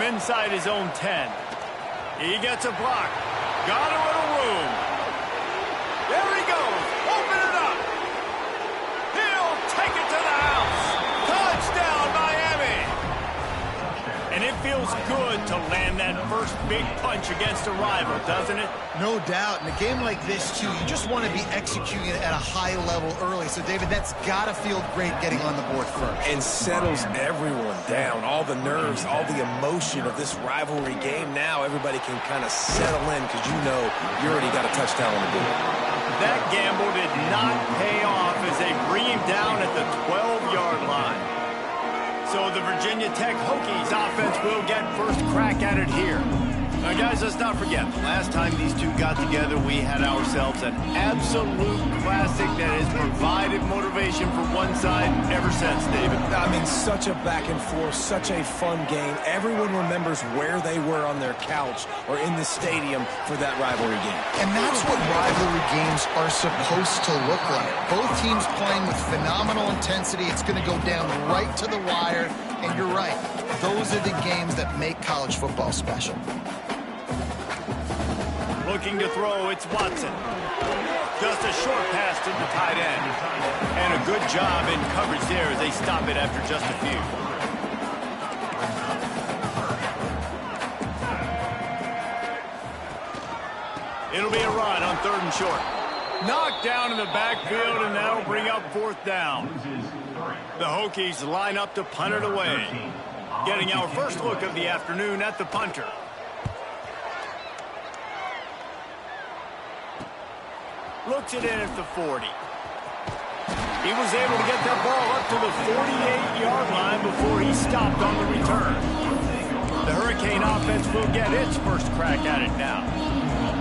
inside his own 10. He gets a block. Got a little room. There he goes. Open it up. He'll take it to the house. Touchdown, Miami. And it feels good to land that first big punch against a rival, doesn't it? No doubt. In a game like this, too, you just want to be executing it at a high level early. So, David, that's got to feel great getting on the board first. And settles everyone down. All the nerves, all the emotion of this rivalry game. Now everybody can kind of settle in because you know you already got a touchdown on the board. That gamble did not pay off as they bring him down at the 12-yard line. So the Virginia Tech Hokies offense will get first crack at it here. Now, guys, let's not forget, the last time these two got together, we had ourselves an absolute classic that has provided motivation for one side ever since, David. I mean, such a back and forth, such a fun game. Everyone remembers where they were on their couch or in the stadium for that rivalry game. And that's what rivalry games are supposed to look like. Both teams playing with phenomenal intensity. It's going to go down right to the wire. And you're right, those are the games that make college football special. Looking to throw, it's Watson. Just a short pass to the tight end. And a good job in coverage there as they stop it after just a few. It'll be a run on 3rd and short. Knocked down in the backfield, and that'll bring up 4th down. The Hokies line up to punt it away. Getting our first look of the afternoon at the punter. Looks it in at the 40. He was able to get that ball up to the 48-yard line before he stopped on the return. The Hurricane offense will get its first crack at it now.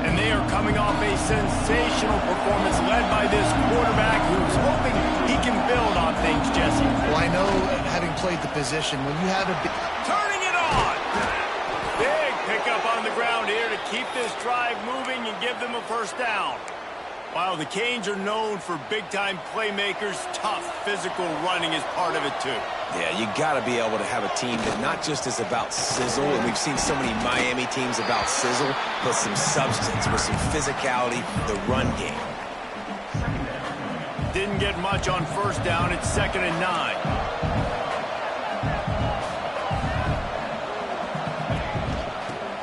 And they are coming off a sensational performance led by this quarterback who's hoping he can build on things, Jesse. Well, I know, having played the position, when you have a... Turning it on! Big pickup on the ground here to keep this drive moving and give them a first down. While the Canes are known for big-time playmakers, tough physical running is part of it, too. Yeah, you got to be able to have a team that not just is about sizzle, and we've seen so many Miami teams about sizzle, but some substance with some physicality, the run game. Didn't get much on first down. It's 2nd and 9.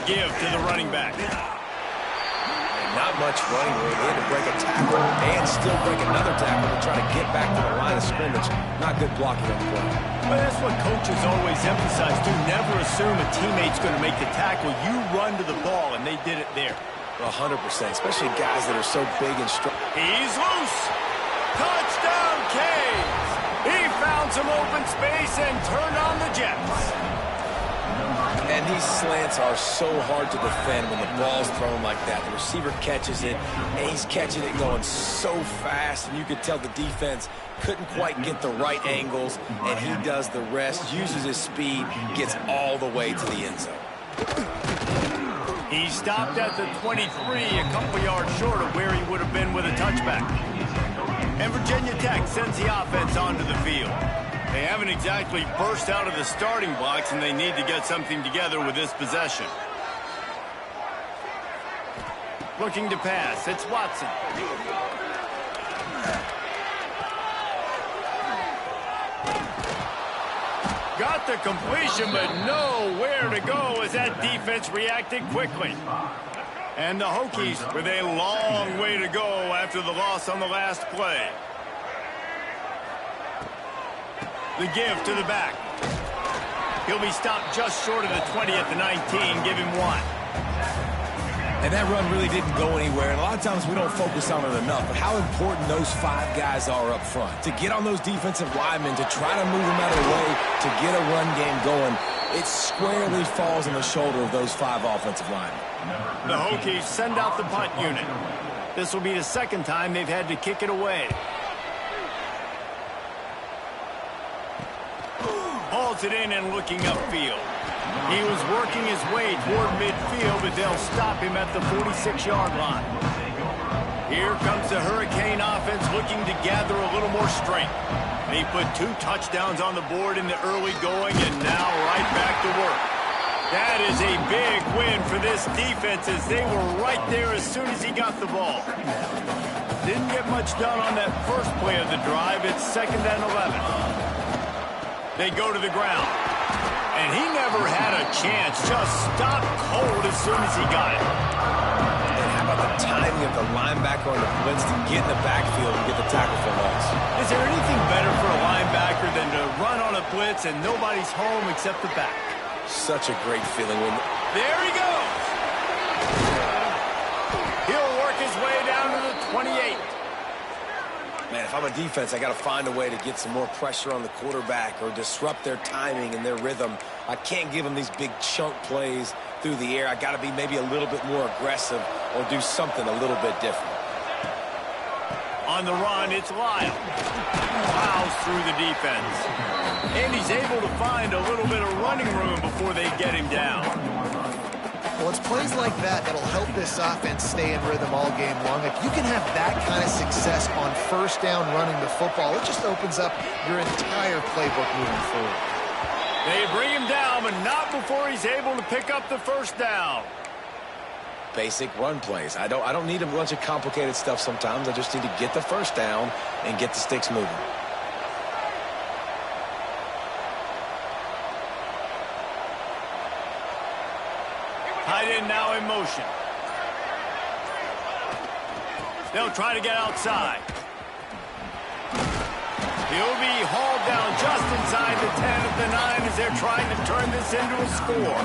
Give to the running back. Not much running room. He had to break a tackle and still break another tackle to try to get back to the line of scrimmage. Not good blocking on the play. Well, that's what coaches always emphasize, too. Never assume a teammate's going to make the tackle. You run to the ball, and they did it there. 100%, especially guys that are so big and strong. He's loose. Touchdown, Canes. He found some open space and turned on the Jets. And these slants are so hard to defend when the ball's thrown like that. The receiver catches it, and he's catching it going so fast, and you could tell the defense couldn't quite get the right angles, and he does the rest, uses his speed, gets all the way to the end zone. He stopped at the 23, a couple yards short of where he would have been with a touchback. And Virginia Tech sends the offense onto the field. They haven't exactly burst out of the starting blocks, and they need to get something together with this possession. Looking to pass, it's Watson. Got the completion, but nowhere to go as that defense reacted quickly. And the Hokies with a long way to go after the loss on the last play. The give to the back. He'll be stopped just short of the 20 at the 19. Give him 1. And that run really didn't go anywhere. And a lot of times we don't focus on it enough. But how important those 5 guys are up front. To get on those defensive linemen, to try to move them out of the way, to get a run game going, it squarely falls on the shoulder of those 5 offensive linemen. The Hokies send out the punt unit. This will be the second time they've had to kick it away. Hauls it in and looking upfield. He was working his way toward midfield, but they'll stop him at the 46-yard line. Here comes the Hurricane offense looking to gather a little more strength. They put 2 touchdowns on the board in the early going, and now right back to work. That is a big win for this defense as they were right there as soon as he got the ball. Didn't get much done on that first play of the drive. It's 2nd and 11. They go to the ground. And he never had a chance. Just stopped cold as soon as he got it. And how about the timing of the linebacker on the blitz to get in the backfield and get the tackle for loss? Is there anything better for a linebacker than to run on a blitz and nobody's home except the back? Such a great feeling when... There he goes! He'll work his way down to the 28. Man, if I'm a defense, I got to find a way to get some more pressure on the quarterback or disrupt their timing and their rhythm. I can't give them these big chunk plays through the air. I got to be maybe a little bit more aggressive or do something a little bit different. On the run, it's Lyle. Plows through the defense. And he's able to find a little bit of running room before they get him down. Well, it's plays like that that'll help this offense stay in rhythm all game long. If you can have that kind of success on first down running the football, it just opens up your entire playbook moving forward. They bring him down, but not before he's able to pick up the first down. Basic run plays. I don't need a bunch of complicated stuff sometimes. I just need to get the first down and get the sticks moving. Tight end now in motion. They'll try to get outside. He'll be hauled down just inside the 10 at the 9 as they're trying to turn this into a score.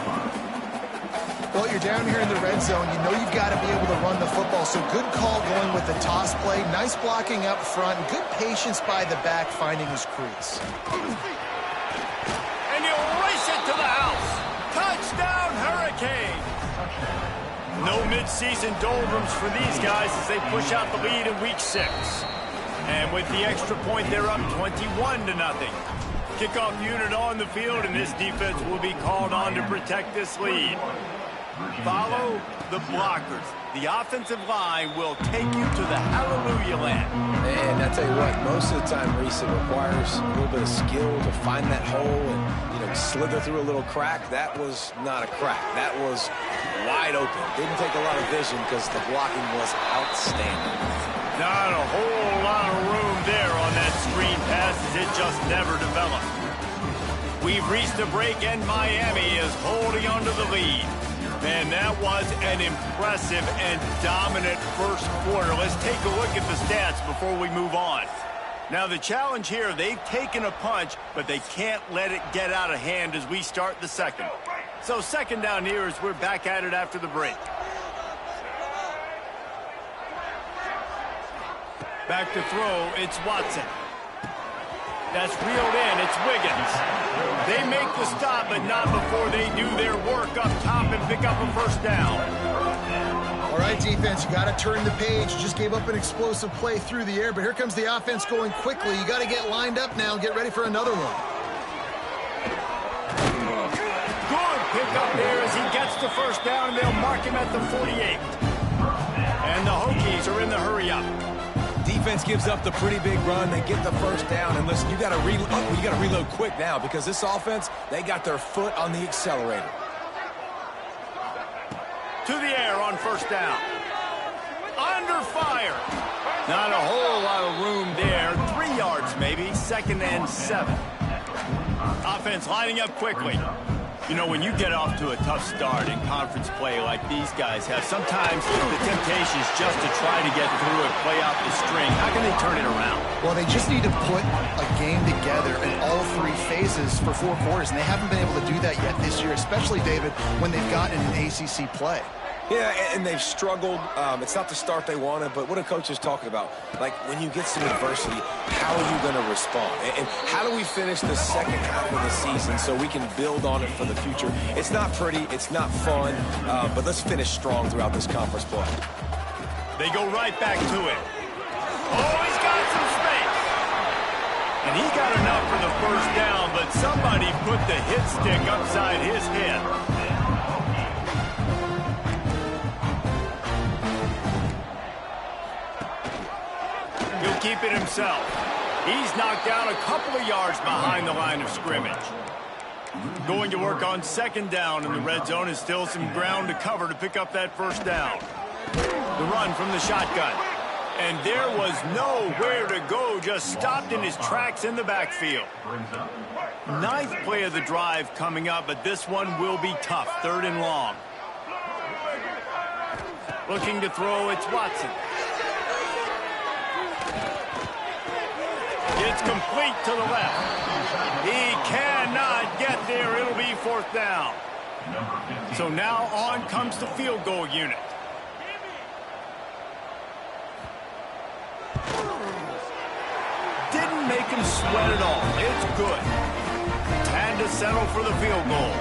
Well, you're down here in the red zone. You know you've got to be able to run the football, so good call going with the toss play. Nice blocking up front. Good patience by the back finding his crease. And he'll race it to the house. Touchdown, Hurricane. No midseason doldrums for these guys as they push out the lead in week 6. And with the extra point, they're up 21-0. Kickoff unit on the field, and this defense will be called on to protect this lead. Follow the blockers. The offensive line will take you to the hallelujah land. And I tell you what, most of the time, Reese, it requires a little bit of skill to find that hole and, slither through a little crack. That was not a crack. That was wide open. Didn't take a lot of vision because the blocking was outstanding. Not a whole lot of room there on that screen pass as it just never developed. We've reached a break and Miami is holding onto the lead. Man, that was an impressive and dominant first quarter. Let's take a look at the stats before we move on. Now, the challenge here, they've taken a punch, but they can't let it get out of hand as we start the second. So second down here as we're back at it after the break. Back to throw, it's Watson. That's reeled in, it's Wiggins. They make the stop, but not before they do their work up top and pick up a first down. All right, defense, you got to turn the page. You just gave up an explosive play through the air, but here comes the offense going quickly. You got to get lined up now and get ready for another one. Good pick up there as he gets the first down, and they'll mark him at the 48. And the Hokies are in the hurry-up. Defense gives up the pretty big run. They get the first down. And listen, you got to reload quick now because this offense, they got their foot on the accelerator. To the air on first down. Under fire. Not a whole lot of room there. 3 yards maybe. 2nd and 7. Offense lining up quickly. When you get off to a tough start in conference play like these guys have, sometimes the temptation is just to try to get through it, play out the string. How can they turn it around? Well, they just need to put a game together in all 3 phases for 4 quarters, and they haven't been able to do that yet this year, especially, David, when they've gotten an ACC play. Yeah, and they've struggled. It's not the start they wanted, but what a coach is talking about. Like, when you get some adversity, how are you going to respond? And how do we finish the second half of the season so we can build on it for the future? It's not pretty, it's not fun, but let's finish strong throughout this conference play. They go right back to it. Oh, he's got some space. And he got enough for the first down, but somebody put the hit stick upside his head. He'll keep it himself. He's knocked down a couple of yards behind the line of scrimmage. Going to work on second down, and the red zone is still some ground to cover to pick up that first down. The run from the shotgun. And there was nowhere to go, just stopped in his tracks in the backfield. Ninth play of the drive coming up, but this one will be tough. 3rd and long. Looking to throw, it's Watson. It's complete to the left. He cannot get there. It'll be 4th down. So now on comes the field goal unit. Didn't make him sweat at all. It's good. Had to settle for the field goal.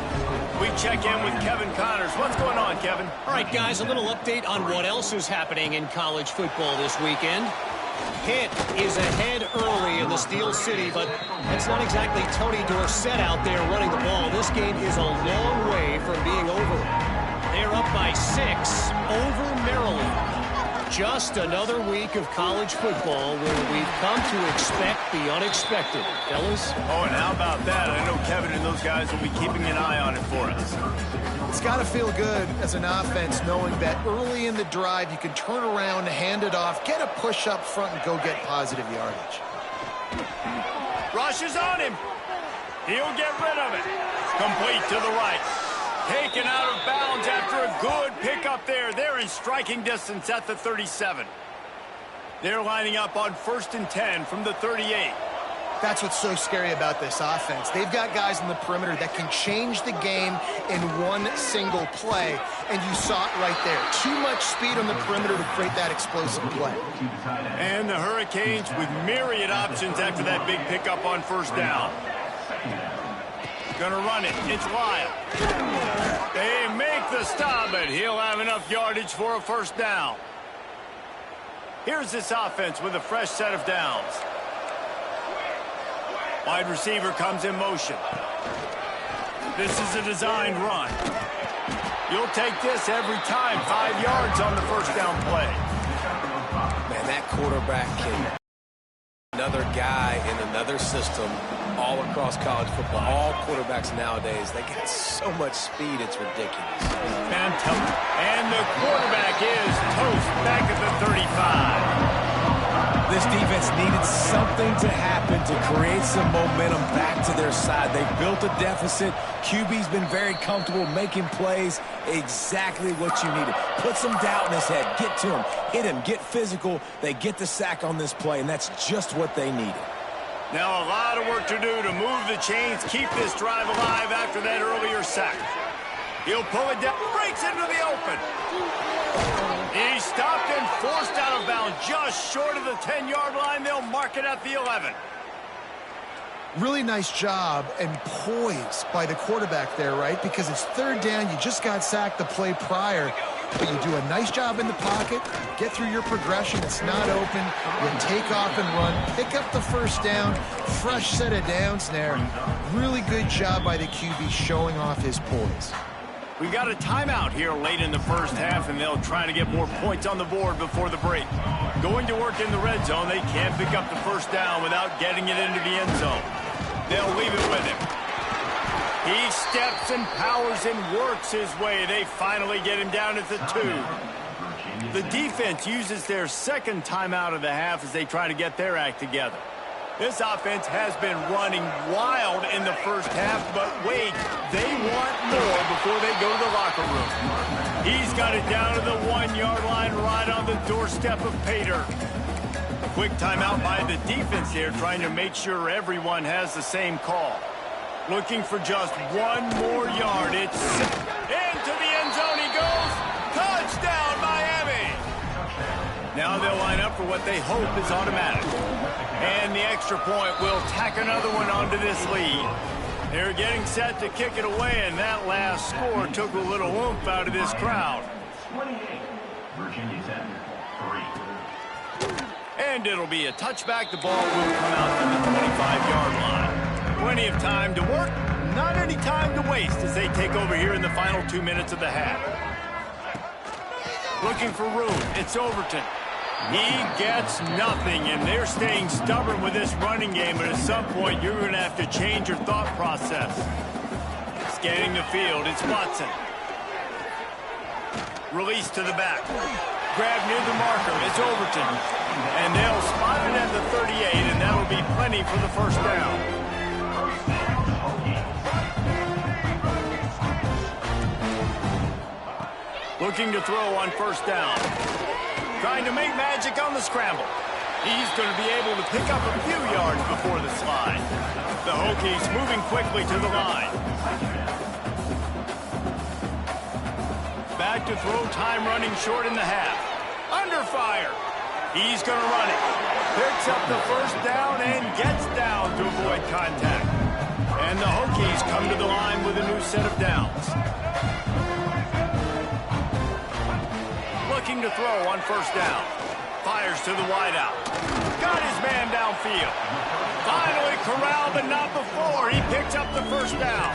We check in with Kevin Connors. What's going on, Kevin? All right, guys, a little update on what else is happening in college football this weekend. Pitt is ahead early in the Steel City, but that's not exactly Tony Dorsett out there running the ball. This game is a long way from being over. They're up by 6 over Maryland. Just another week of college football where we've come to expect the unexpected. Fellas? Oh, and how about that? I know Kevin and those guys will be keeping an eye on it for us. It's got to feel good as an offense knowing that early in the drive you can turn around, hand it off, get a push up front, and go get positive yardage. Rush is on him. He'll get rid of it. Complete to the right. Taken out of bounds after a good pickup there. They're in striking distance at the 37. They're lining up on 1st and 10 from the 38. That's what's so scary about this offense. They've got guys in the perimeter that can change the game in one single play, and you saw it right there. Too much speed on the perimeter to create that explosive play. And the Hurricanes with myriad options after that big pickup on 1st down. Gonna run it. It's Lyle. They make the stop, but he'll have enough yardage for a 1st down. Here's this offense with a fresh set of downs. Wide receiver comes in motion. This is a designed run. You'll take this every time. 5 yards on the 1st down play. Man, that quarterback can... Another guy in another system all across college football. All quarterbacks nowadays, they got so much speed, it's ridiculous. Fantastic. And the quarterback is toast back at the 35. This defense needed something to happen to create some momentum back to their side. They built a deficit. QB's been very comfortable making plays. Exactly what you needed. Put some doubt in his head. Get to him. Hit him. Get physical. They get the sack on this play, and that's just what they needed. Now a lot of work to do to move the chains, keep this drive alive after that earlier sack. He'll pull it down, breaks into the open. He stopped and forced out of bounds just short of the 10-yard line. They'll mark it at the 11. Really nice job and poise by the quarterback there, right? Because it's 3rd down. You just got sacked the play prior. But you do a nice job in the pocket, get through your progression, it's not open, you take off and run, pick up the 1st down, fresh set of downs there. Really good job by the QB showing off his poise. We got a timeout here late in the 1st half, and they'll try to get more points on the board before the break. Going to work in the red zone, they can't pick up the 1st down without getting it into the end zone. They'll leave it with him. He steps and powers and works his way. They finally get him down at the 2. The defense uses their 2nd timeout of the half as they try to get their act together. This offense has been running wild in the 1st half, but wait, they want more before they go to the locker room. He's got it down to the 1-yard line right on the doorstep of Pater. A quick timeout by the defense here, trying to make sure everyone has the same call. Looking for just 1 more yard. It's into the end zone he goes. Touchdown, Miami! Now they'll line up for what they hope is automatic. And the extra point will tack another one onto this lead. They're getting set to kick it away, and that last score took a little oomph out of this crowd. 28, Virginia Tech, 3. And it'll be a touchback. The ball will come out to the 25-yard line. Plenty of time to work, not any time to waste as they take over here in the final 2 minutes of the half. Looking for room, it's Overton. He gets nothing, and they're staying stubborn with this running game, but at some point you're going to have to change your thought process. Scanning the field, it's Watson. Release to the back. Grab near the marker, it's Overton. And they'll spot it at the 38, and that'll be plenty for the first down. Looking to throw on first down. Trying to make magic on the scramble. He's going to be able to pick up a few yards before the slide. The Hokies moving quickly to the line. Back to throw, time running short in the half. Under fire. He's going to run it. Picks up the first down and gets down to avoid contact. And the Hokies come to the line with a new set of downs. Looking to throw on first down. Fires to the wideout. Got his man downfield. Finally corralled, but not before. He picks up the first down.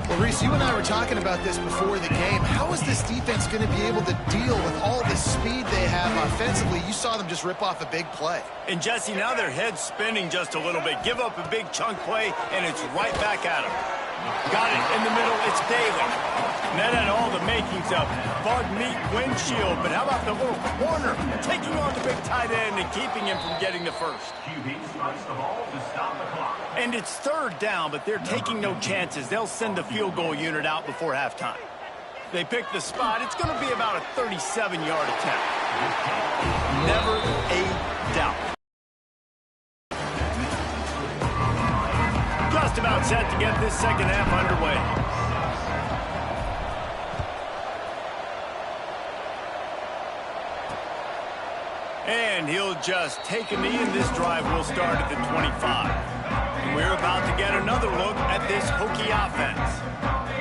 Well, Reese, you and I were talking about this before the game. How is this defense going to be able to deal with all the speed they have offensively? You saw them just rip off a big play. And, Jesse, now their head's spinning just a little bit. Give up a big chunk play, and it's right back at them. Got it in the middle. It's Daly. And that had all the makings of bug meat windshield. But how about the little corner taking on the big tight end and keeping him from getting the first? QB strikes the ball to stop the clock. And it's third down, but they're taking no chances. They'll send the field goal unit out before halftime. They pick the spot. It's going to be about a 37-yard attempt. Never a doubt. Just about set to get this second half underway. And he'll just take a knee, and this drive will start at the 25. And we're about to get another look at this Hokie offense.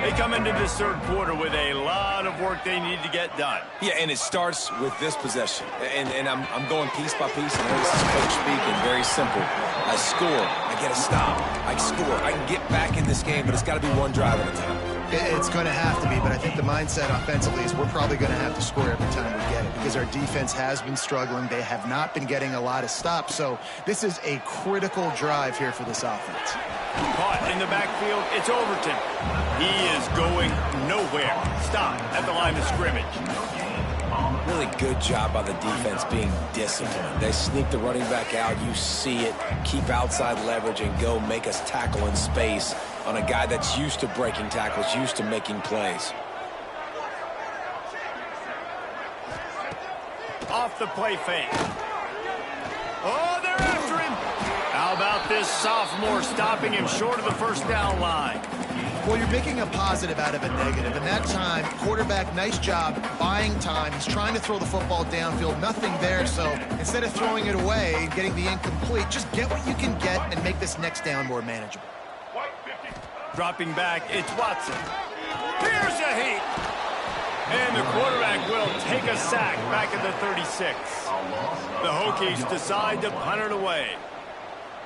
They come into this third quarter with a lot of work they need to get done. Yeah, and it starts with this possession. And I'm going piece by piece. And this is coach speaking, very simple. I score, I get a stop. I score, I can get back in this game, but it's got to be one drive at a time. It's going to have to be, but I think the mindset offensively is we're probably going to have to score every time we get it because our defense has been struggling. They have not been getting a lot of stops, so this is a critical drive here for this offense. Caught in the backfield, it's Overton. He is going nowhere. Stop at the line of scrimmage. Really good job by the defense being disciplined. They sneak the running back out. You see it. Keep outside leverage and go make us tackle in space on a guy that's used to breaking tackles, used to making plays. Off the play fake. Oh, they're after him. How about this sophomore stopping him short of the first down line? Well, you're making a positive out of a negative. And that time, quarterback, nice job buying time. He's trying to throw the football downfield. Nothing there. So instead of throwing it away and getting the incomplete, just get what you can get and make this next down more manageable. Dropping back, it's Watson. Here's a heat. And the quarterback will take a sack back at the 36. The Hokies decide to punt it away.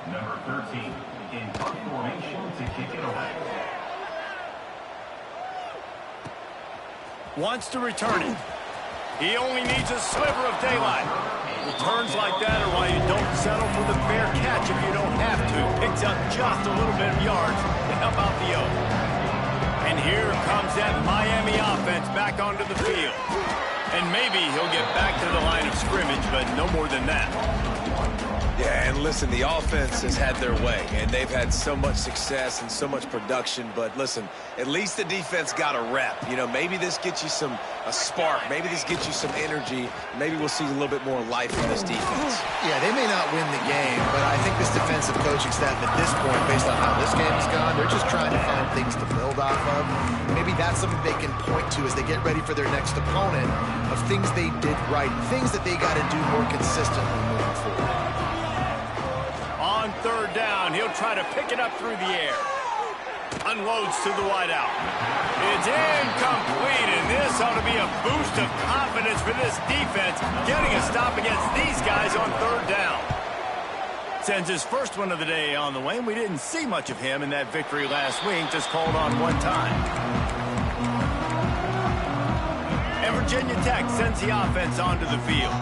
Number 13 in punt formation to kick it away. Wants to return it. He only needs a sliver of daylight. Returns like that are why you don't settle for the fair catch if you don't have to. Picks up just a little bit of yards to help out the O. And here comes that Miami offense back onto the field. And maybe he'll get back to the line of scrimmage, but no more than that. Yeah, and listen, the offense has had their way, and they've had so much success and so much production. But listen, at least the defense got a rep. You know, maybe this gets you a spark. Maybe this gets you some energy. Maybe we'll see a little bit more life in this defense. Yeah, they may not win the game, but I think this defensive coaching staff at this point, based on how this game has gone, they're just trying to find things to build off of. Maybe that's something they can point to as they get ready for their next opponent of things they did right, things that they got to do more consistently moving forward. On third down, he'll try to pick it up through the air. Unloads to the wideout. It's incomplete, and this ought to be a boost of confidence for this defense, getting a stop against these guys on third down. Sends his first one of the day on the way, and we didn't see much of him in that victory last week, just called on one time. And Virginia Tech sends the offense onto the field.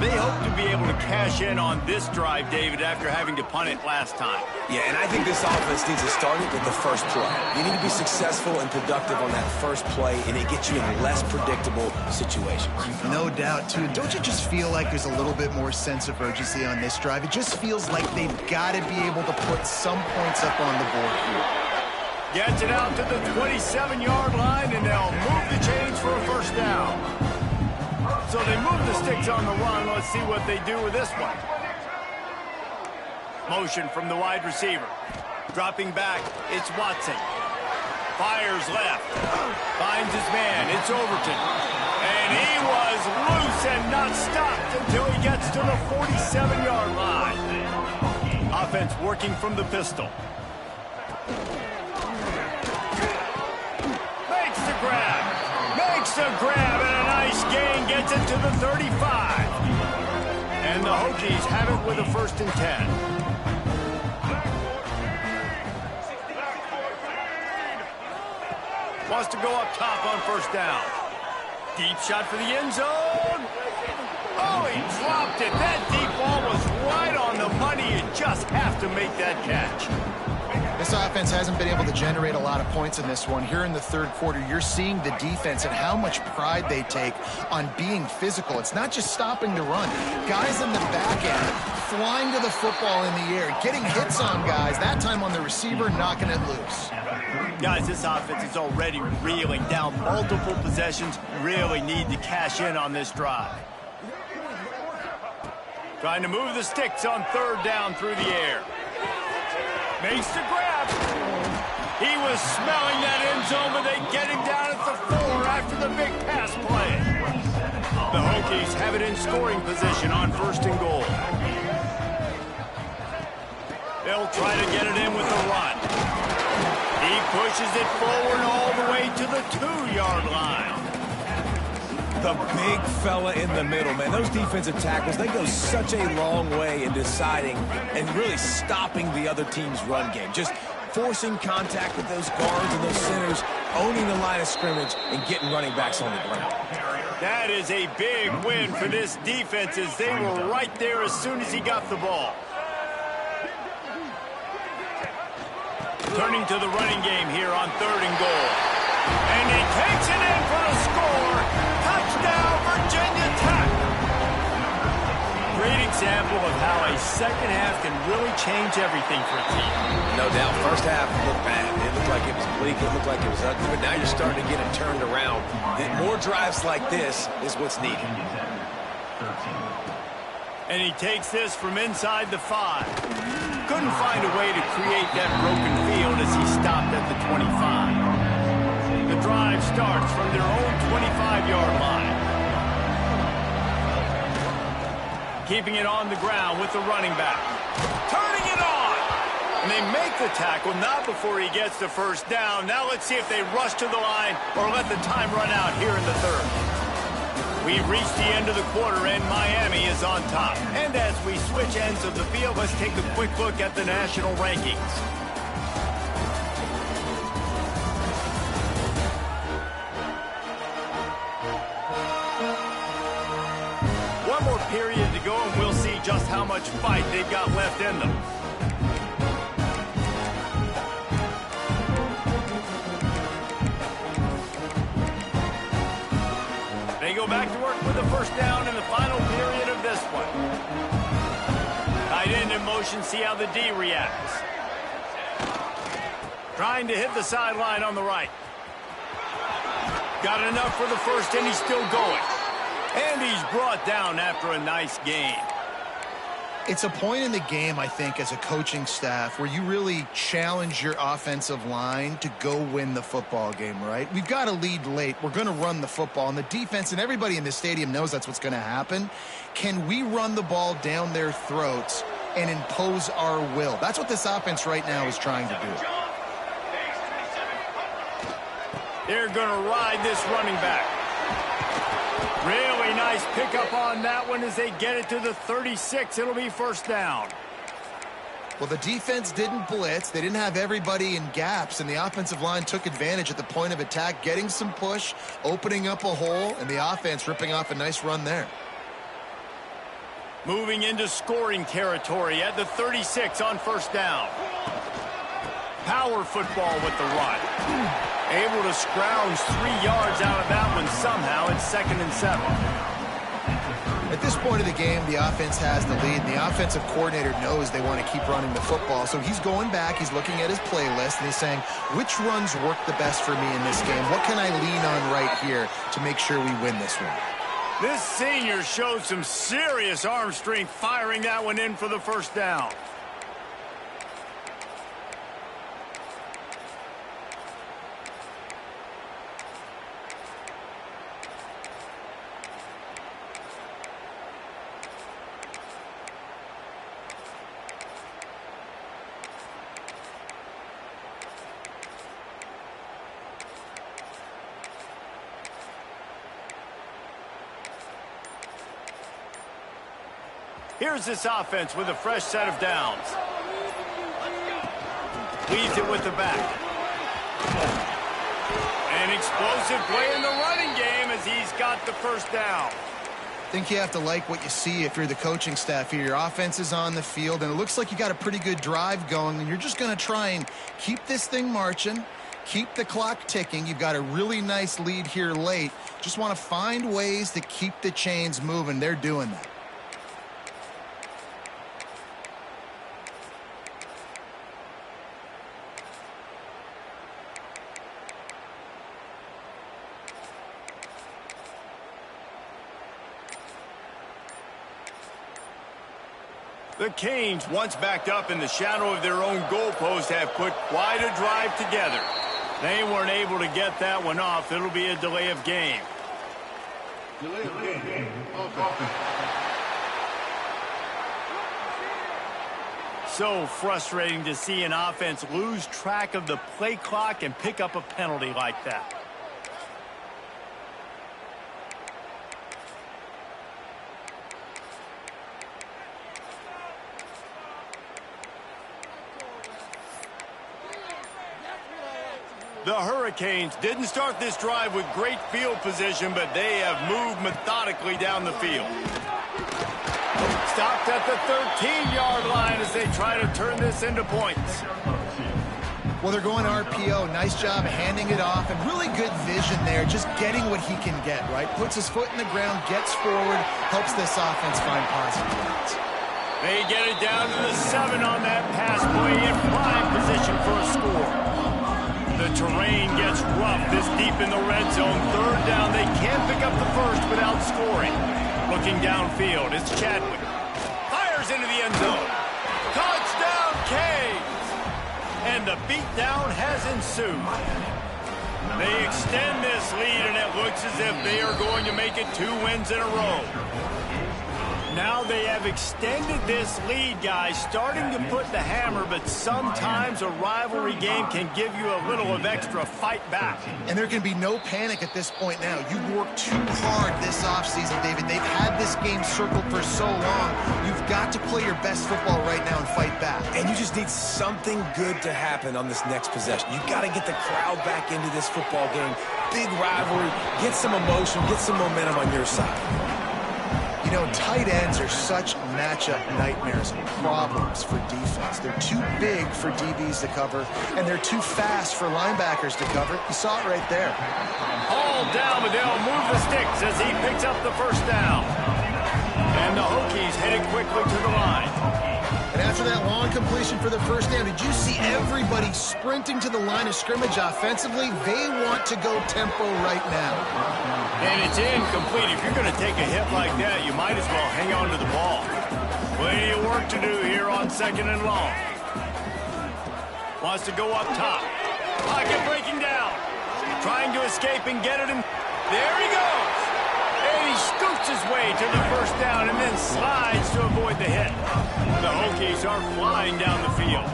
They hope to be able to cash in on this drive, David, after having to punt it last time. Yeah, and I think this offense needs to start it with the first play. You need to be successful and productive on that first play, and it gets you in less predictable situations. No doubt, too. Don't you just feel like there's a little bit more sense of urgency on this drive? It just feels like they've got to be able to put some points up on the board here. Gets it out to the 27-yard line, and they'll move the chains for a first down. So they move the sticks on the run. Let's see what they do with this one. Motion from the wide receiver. Dropping back, it's Watson. Fires left. Finds his man, it's Overton. And he was loose and not stopped until he gets to the 47-yard line. Offense working from the pistol. Makes the grab, and a nice gain gets it to the 35. And the Hokies have it with a 1st and 10. Wants to go up top on 1st down. Deep shot for the end zone. Oh, he dropped it. That deep ball was right on the money. You just have to make that catch. This offense hasn't been able to generate a lot of points in this one. Here in the third quarter, you're seeing the defense and how much pride they take on being physical. It's not just stopping the run. Guys in the back end flying to the football in the air, getting hits on guys, that time on the receiver, knocking it loose. Guys, this offense is already reeling down multiple possessions. Really need to cash in on this drive. Trying to move the sticks on 3rd down through the air. Makes the grab. He was smelling that end zone, but they get him down at the 4 after the big pass play. The Hokies have it in scoring position on 1st and goal. They'll try to get it in with the run. He pushes it forward all the way to the 2-yard line. The big fella in the middle, man. Those defensive tackles, they go such a long way in deciding and really stopping the other team's run game. Just forcing contact with those guards and those centers, owning the line of scrimmage, and getting running backs on the ground. That is a big win for this defense as they were right there as soon as he got the ball. Turning to the running game here on 3rd and goal. And he takes it in for a score. Touchdown, Virginia Tech. Great example of how a second half can really change everything for a team. No doubt. First half looked bad. It looked like it was bleak. It looked like it was ugly. But now you're starting to get it turned around. More drives like this is what's needed. And he takes this from inside the 5. Couldn't find a way to create that broken field as he stopped at the 25. The drive starts from their own 25-yard line. Keeping it on the ground with the running back. Turning it on! And they make the tackle, not before he gets the 1st down. Now let's see if they rush to the line or let the time run out here in the 3rd. We've reached the end of the quarter, and Miami is on top. And as we switch ends of the field, let's take a quick look at the national rankings. One more period to go, and we'll see just how much fight they've got left in them. They go back to work with the 1st down in the final period of this one. Tight end in motion, see how the D reacts. Trying to hit the sideline on the right. Got enough for the 1st, and he's still going. And he's brought down after a nice gain. It's a point in the game, I think, as a coaching staff where you really challenge your offensive line to go win the football game, right? We've got a lead late. We're going to run the football. And the defense and everybody in the stadium knows that's what's going to happen. Can we run the ball down their throats and impose our will? That's what this offense right now is trying to do. They're going to ride this running back. Really nice pickup on that one as they get it to the 36. It'll be 1st down. Well, the defense didn't blitz. They didn't have everybody in gaps, and the offensive line took advantage at the point of attack, getting some push, opening up a hole, and the offense ripping off a nice run there. Moving into scoring territory at the 36 on first down. Power football with the run. Able to scrounge 3 yards out of that one somehow. It's 2nd and 7. At this point of the game, the offense has the lead, and the offensive coordinator knows they want to keep running the football. So he's going back, he's looking at his playlist, and he's saying, which runs work the best for me in this game? What can I lean on right here to make sure we win this one? This senior showed some serious arm strength firing that one in for the first down. Here's this offense with a fresh set of downs. Leads it with the back. An explosive play in the running game as he's got the first down. I think you have to like what you see if you're the coaching staff here. Your offense is on the field, and it looks like you got a pretty good drive going, and you're just going to try and keep this thing marching, keep the clock ticking. You've got a really nice lead here late. Just want to find ways to keep the chains moving. They're doing that. The Canes, once backed up in the shadow of their own goalpost, have put quite a drive together. They weren't able to get that one off. It'll be a delay of game. So frustrating to see an offense lose track of the play clock and pick up a penalty like that. The Hurricanes didn't start this drive with great field position, but they have moved methodically down the field. Stopped at the 13-yard line as they try to turn this into points. Well, they're going RPO. Nice job handing it off, and really good vision there, just getting what he can get, right? Puts his foot in the ground, gets forward, helps this offense find positive yards. They get it down to the 7 on that pass play in prime position for a score. The terrain gets rough this deep in the red zone. 3rd down, they can't pick up the first without scoring. Looking downfield, it's Chadwick. Fires into the end zone. Touchdown, Canes! And the beatdown has ensued. They extend this lead, and it looks as if they are going to make it 2 wins in a row. Now they have extended this lead, guys, starting to put the hammer, but sometimes a rivalry game can give you a little of extra fight back. And there can be no panic at this point now. You worked too hard this offseason, David. They've had this game circled for so long. You've got to play your best football right now and fight back. And you just need something good to happen on this next possession. You got to get the crowd back into this football game. Big rivalry, get some emotion, get some momentum on your side. You know, tight ends are such matchup nightmares and problems for defense. They're too big for DBs to cover, and they're too fast for linebackers to cover. You saw it right there. All down, but they'll move the sticks as he picks up the first down. And the Hokies headed quickly to the line. And after that long completion for the first down, did you see everybody sprinting to the line of scrimmage offensively? They want to go tempo right now. And it's incomplete. If you're going to take a hit like that, you might as well hang on to the ball. Plenty of work to do here on 2nd and long. Wants to go up top. Pocket breaking down. Trying to escape and get it in. There he goes. And he scoots his way to the first down and then slides to avoid the hit. The Hokies are flying down the field.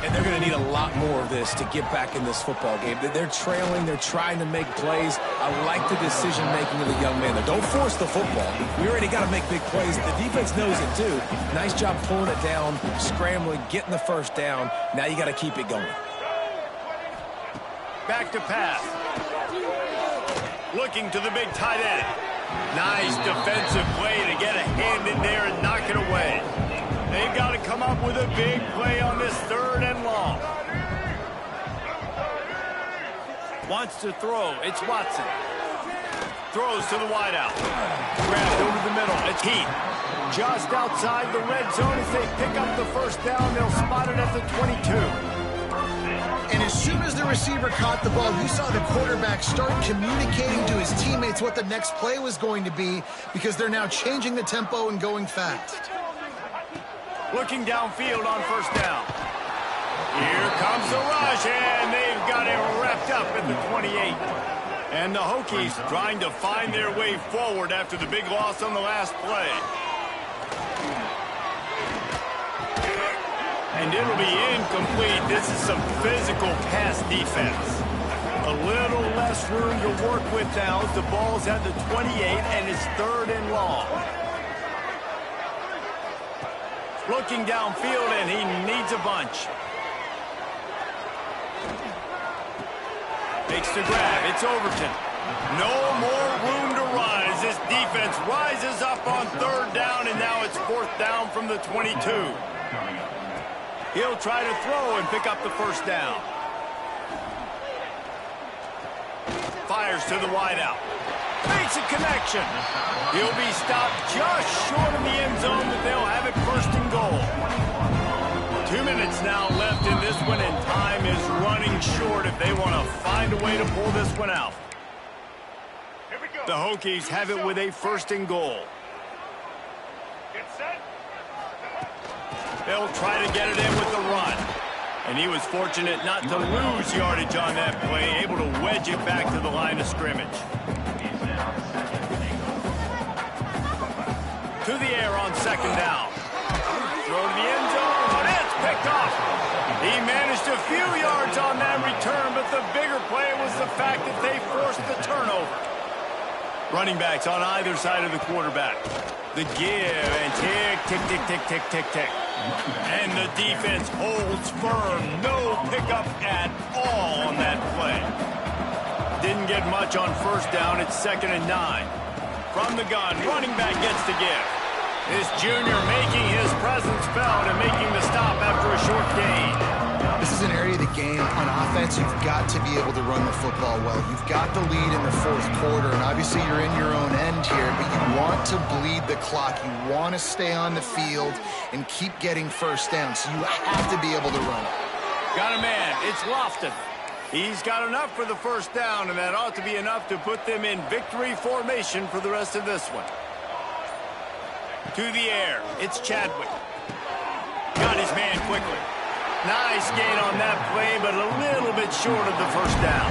And they're going to need a lot more of this to get back in this football game. They're trailing. They're trying to make plays. I like the decision-making of the young man there. Don't force the football. We already got to make big plays. The defense knows it, too. Nice job pulling it down, scrambling, getting the first down. Now you got to keep it going. Back to pass. Looking to the big tight end. Nice defensive play to get a hand in there and knock it away. They've got to come up with a big play on this 3rd and long. Wants to throw. It's Watson. Throws to the wideout. Grabbed over the middle. It's Heath. Just outside the red zone as they pick up the first down. They'll spot it at the 22. And as soon as the receiver caught the ball, you saw the quarterback start communicating to his teammates what the next play was going to be because they're now changing the tempo and going fast. Looking downfield on first down. Here comes the rush, and they've got it wrapped up at the 28. And the Hokies trying to find their way forward after the big loss on the last play. And it'll be incomplete. This is some physical pass defense. A little less room to work with now as the ball's at the 28 and it's 3rd and long. Looking downfield, and he needs a bunch. Makes the grab. It's Overton. No more room to rise. This defense rises up on 3rd down, and now it's 4th down from the 22. He'll try to throw and pick up the first down. Fires to the wideout. Makes a connection. He'll be stopped just short of the end zone, but they'll have it 1st and goal. 2 minutes now left in this one, and time is running short if they want to find a way to pull this one out. The Hokies have it with a 1st and goal. They'll try to get it in with the run. And he was fortunate not to lose yardage on that play, able to wedge it back to the line of scrimmage. To the air on 2nd down. Throw to the end zone, and it's picked off. He managed a few yards on that return, but the bigger play was the fact that they forced the turnover. Running backs on either side of the quarterback. The give, and tick, tick, tick, tick, tick, tick, tick. And the defense holds firm. No pickup at all on that play. Didn't get much on 1st down. It's 2nd and 9. From the gun, running back gets the give. This junior making his presence felt and making the stop after a short gain. This is an area of the game on offense you've got to be able to run the football well. You've got the lead in the 4th quarter, and obviously you're in your own end here, but you want to bleed the clock. You want to stay on the field and keep getting first down, so you have to be able to run it. Got a man. It's Lofton. He's got enough for the first down, and that ought to be enough to put them in victory formation for the rest of this one. To the air. It's Chadwick. Got his man quickly. Nice gain on that play, but a little bit short of the first down.